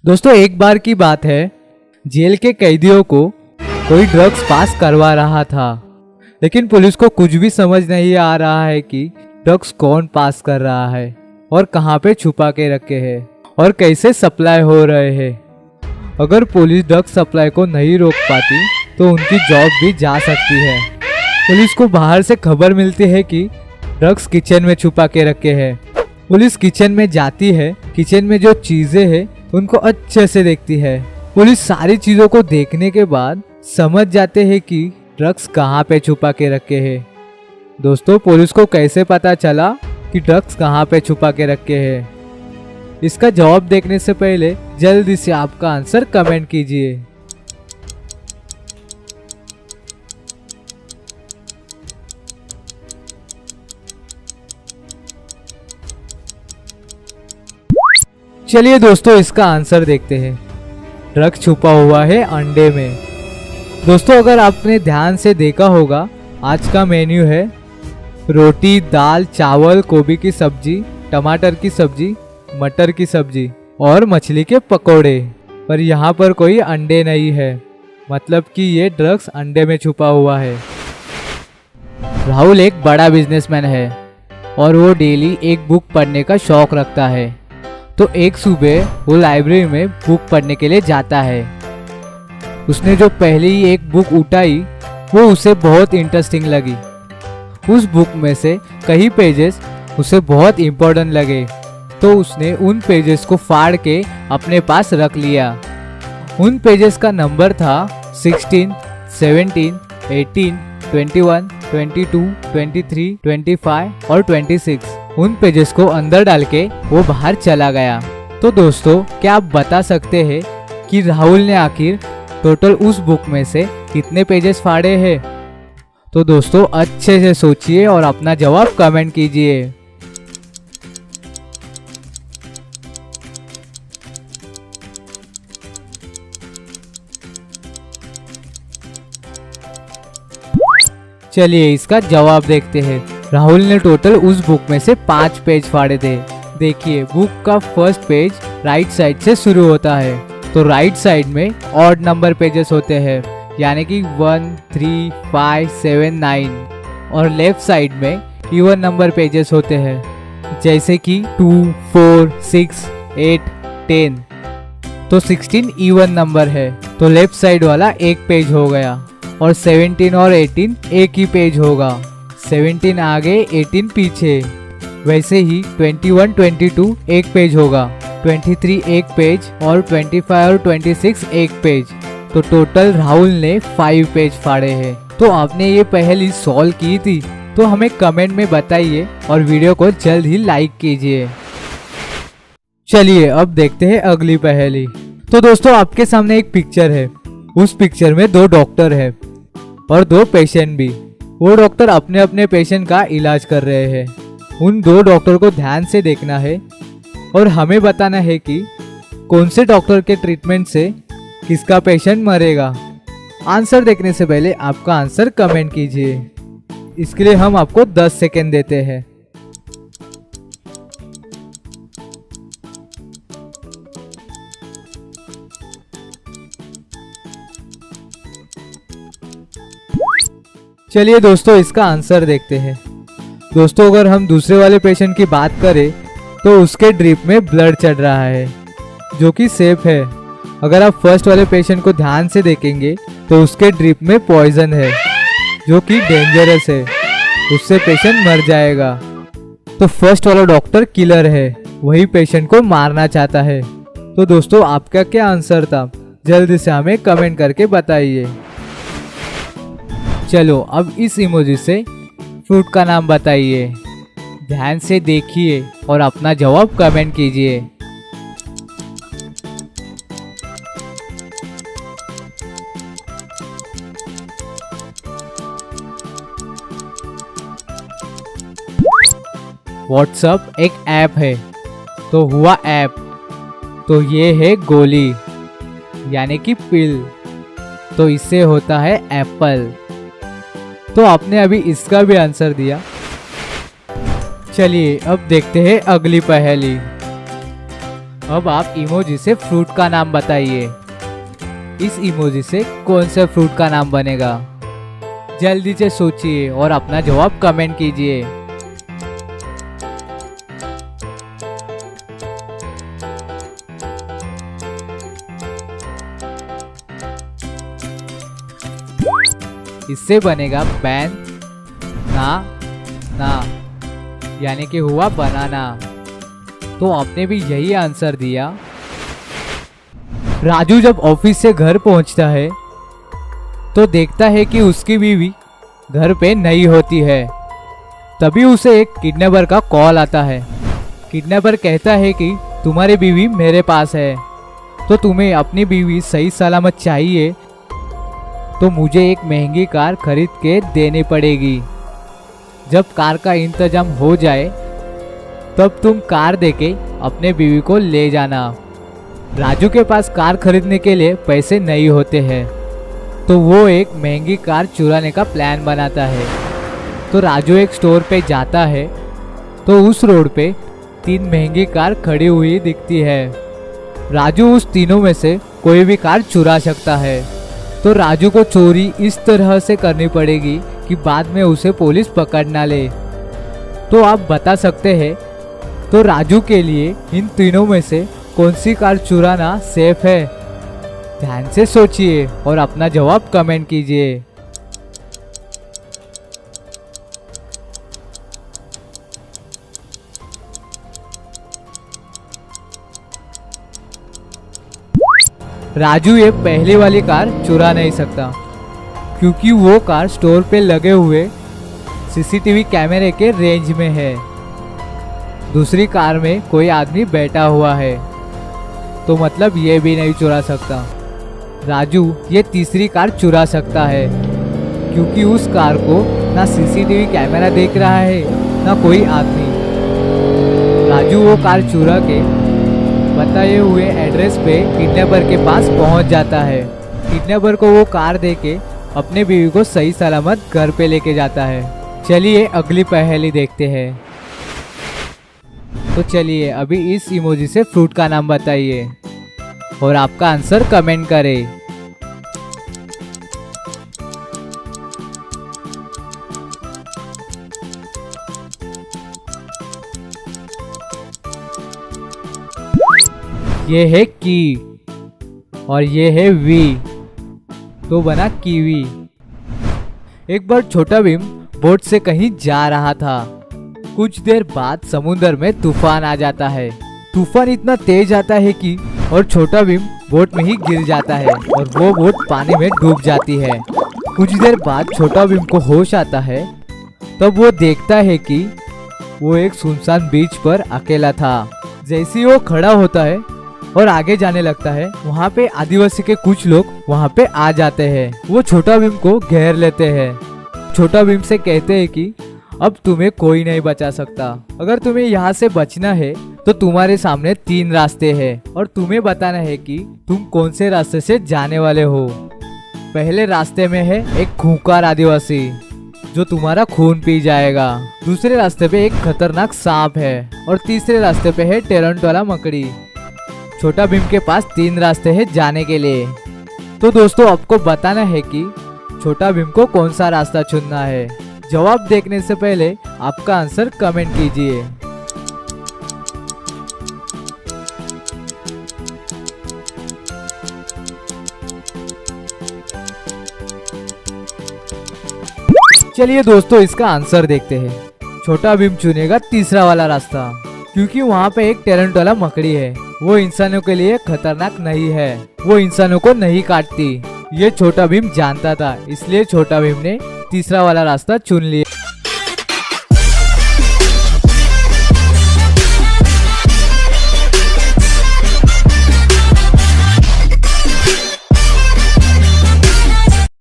दोस्तों एक बार की बात है, जेल के कैदियों को कोई ड्रग्स पास करवा रहा था, लेकिन पुलिस को कुछ भी समझ नहीं आ रहा है कि ड्रग्स कौन पास कर रहा है और कहां पे छुपा के रखे हैं और कैसे सप्लाई हो रहे हैं। अगर पुलिस ड्रग्स सप्लाई को नहीं रोक पाती तो उनकी जॉब भी जा सकती है। पुलिस को बाहर से खबर मिलती है कि ड्रग्स किचन में छुपा के रखे हैं। पुलिस किचन में जाती है, किचन में जो चीजें हैं उनको अच्छे से देखती है। पुलिस सारी चीजों को देखने के बाद समझ जाते हैं कि ड्रग्स कहाँ पे छुपा के रखे हैं। दोस्तों पुलिस को कैसे पता चला कि ड्रग्स कहाँ पे छुपा के रखे हैं? इसका जवाब देखने से पहले जल्दी से आपका आंसर कमेंट कीजिए। चलिए दोस्तों इसका आंसर देखते हैं। ड्रग छुपा हुआ है अंडे में। दोस्तों अगर आपने ध्यान से देखा होगा, आज का मेन्यू है रोटी, दाल, चावल, गोभी की सब्जी, टमाटर की सब्जी, मटर की सब्जी और मछली के पकोड़े। पर यहाँ पर कोई अंडे नहीं है, मतलब कि ये ड्रग्स अंडे में छुपा हुआ है। राहुल एक बड़ा बिजनेसमैन है और वो डेली एक बुक पढ़ने का शौक रखता है। तो एक सुबह वो लाइब्रेरी में बुक पढ़ने के लिए जाता है। उसने जो पहले ही एक बुक उठाई वो उसे बहुत इंटरेस्टिंग लगी। उस बुक में से कई पेजेस उसे बहुत इम्पोर्टेंट लगे, तो उसने उन पेजेस को फाड़ के अपने पास रख लिया। उन पेजेस का नंबर था 16, 17, 18, 21, 22, 23, 25 और 26। उन पेजेस को अंदर डाल के वो बाहर चला गया। तो दोस्तों क्या आप बता सकते हैं कि राहुल ने आखिर टोटल उस बुक में से कितने पेजेस फाड़े हैं? तो दोस्तों अच्छे से सोचिए और अपना जवाब कमेंट कीजिए। चलिए इसका जवाब देखते हैं। राहुल ने टोटल उस बुक में से 5 पेज फाड़े थे। देखिए बुक का फर्स्ट पेज राइट साइड से शुरू होता है, तो राइट साइड में ऑड नंबर पेजेस होते हैं, यानी कि 1, 3, 5, 7, 9 और लेफ्ट साइड में इवन नंबर पेजेस होते हैं, जैसे कि 2, 4, 6, 8, 10। तो 16 इवन नंबर है, तो लेफ्ट साइड वाला एक पेज हो गया और 17 और 18 एक ही पेज होगा। 17 आगे 18 पीछे। वैसे ही 21, 22 एक पेज होगा, 23 एक पेज और 25 और 26 एक पेज। तो टोटल राहुल ने 5 पेज फाड़े हैं। तो आपने ये पहेली सॉल्व की थी? तो हमें कमेंट में बताइए और वीडियो को जल्द ही लाइक कीजिए। चलिए अब देखते हैं अगली पहेली। तो दोस्तों आपके सामने एक पिक्चर है। उस पिक्चर में 2 डॉक्टर है और 2 पेशेंट भी। वो डॉक्टर अपने अपने पेशेंट का इलाज कर रहे हैं। उन 2 डॉक्टर को ध्यान से देखना है और हमें बताना है कि कौन से डॉक्टर के ट्रीटमेंट से किसका पेशेंट मरेगा। आंसर देखने से पहले आपका आंसर कमेंट कीजिए। इसके लिए हम आपको 10 सेकेंड देते हैं। चलिए दोस्तों इसका आंसर देखते हैं। दोस्तों अगर हम दूसरे वाले पेशेंट की बात करें तो उसके ड्रिप में ब्लड चढ़ रहा है, जो कि सेफ है। अगर आप फर्स्ट वाले पेशेंट को ध्यान से देखेंगे तो उसके ड्रिप में पॉइजन है, जो कि डेंजरस है, उससे पेशेंट मर जाएगा। तो फर्स्ट वाला डॉक्टर किलर है, वही पेशेंट को मारना चाहता है। तो दोस्तों आपका क्या आंसर था? जल्दी से हमें कमेंट करके बताइए। चलो अब इस इमोजी से फ्रूट का नाम बताइए। ध्यान से देखिए और अपना जवाब कमेंट कीजिए। व्हाट्सएप एक ऐप है, तो हुआ ऐप। तो ये है गोली, यानी कि पिल, तो इससे होता है एप्पल। तो आपने अभी इसका भी आंसर दिया। चलिए अब देखते हैं अगली पहेली। अब आप इमोजी से फ्रूट का नाम बताइए। इस इमोजी से कौन से फ्रूट का नाम बनेगा? जल्दी से सोचिए और अपना जवाब कमेंट कीजिए। इससे बनेगा बैन ना यानी कि हुआ बनाना। तो आपने भी यही आंसर दिया। राजू जब ऑफिस से घर पहुंचता है तो देखता है कि उसकी बीवी घर पे नहीं होती है। तभी उसे एक किडनैपर का कॉल आता है। किडनैपर कहता है कि तुम्हारी बीवी मेरे पास है, तो तुम्हें अपनी बीवी सही सलामत चाहिए तो मुझे एक महंगी कार खरीद के देनी पड़ेगी। जब कार का इंतजाम हो जाए तब तुम कार देके अपने बीवी को ले जाना। राजू के पास कार खरीदने के लिए पैसे नहीं होते हैं, तो वो एक महंगी कार चुराने का प्लान बनाता है। तो राजू एक स्टोर पे जाता है तो उस रोड पे 3 महंगी कार खड़ी हुई दिखती है। राजू उस तीनों में से कोई भी कार चुरा सकता है। तो राजू को चोरी इस तरह से करनी पड़ेगी कि बाद में उसे पुलिस पकड़ ना ले। तो आप बता सकते हैं तो राजू के लिए इन तीनों में से कौन सी कार चुराना सेफ है? ध्यान से सोचिए और अपना जवाब कमेंट कीजिए। राजू ये पहली वाली कार चुरा नहीं सकता क्योंकि वो कार स्टोर पे लगे हुए सीसीटीवी कैमरे के रेंज में है। दूसरी कार में कोई आदमी बैठा हुआ है, तो मतलब ये भी नहीं चुरा सकता। राजू ये तीसरी कार चुरा सकता है क्योंकि उस कार को ना सीसीटीवी कैमरा देख रहा है ना कोई आदमी। राजू वो कार चुरा के बताए हुए एड्रेस पे किडनैपर के पास पहुंच जाता है। किडनैपर को वो कार देके अपने बीवी को सही सलामत घर पे लेके जाता है। चलिए अगली पहेली देखते हैं। तो चलिए अभी इस इमोजी से फ्रूट का नाम बताइए और आपका आंसर कमेंट करें। ये है की और ये है वी, तो बना कीवी। एक बार छोटा भीम बोट से कहीं जा रहा था। कुछ देर बाद समुद्र में तूफान आ जाता है। तूफान इतना तेज आता है कि और छोटा भीम बोट में ही गिर जाता है और वो बोट पानी में डूब जाती है। कुछ देर बाद छोटा भीम को होश आता है। तब वो देखता है कि वो एक सुनसान बीच पर अकेला था। जैसे ही वो खड़ा होता है और आगे जाने लगता है, वहाँ पे आदिवासी के कुछ लोग वहाँ पे आ जाते हैं। वो छोटा भीम को घेर लेते हैं। छोटा भीम से कहते हैं कि अब तुम्हें कोई नहीं बचा सकता। अगर तुम्हें यहाँ से बचना है तो तुम्हारे सामने 3 रास्ते हैं और तुम्हें बताना है कि तुम कौन से रास्ते से जाने वाले हो। पहले रास्ते में है एक खूंखार आदिवासी जो तुम्हारा खून पी जाएगा। दूसरे रास्ते पे एक खतरनाक सांप है और तीसरे रास्ते पे है टैलेंट वाला मकड़ी। छोटा भीम के पास 3 रास्ते हैं जाने के लिए। तो दोस्तों आपको बताना है कि छोटा भीम को कौन सा रास्ता चुनना है। जवाब देखने से पहले आपका आंसर कमेंट कीजिए। चलिए दोस्तों इसका आंसर देखते हैं। छोटा भीम चुनेगा तीसरा वाला रास्ता क्योंकि वहाँ पे एक टैलेंट वाला मकड़ी है। वो इंसानों के लिए खतरनाक नहीं है, वो इंसानों को नहीं काटती। ये छोटा भीम जानता था, इसलिए छोटा भीम ने तीसरा वाला रास्ता चुन लिया।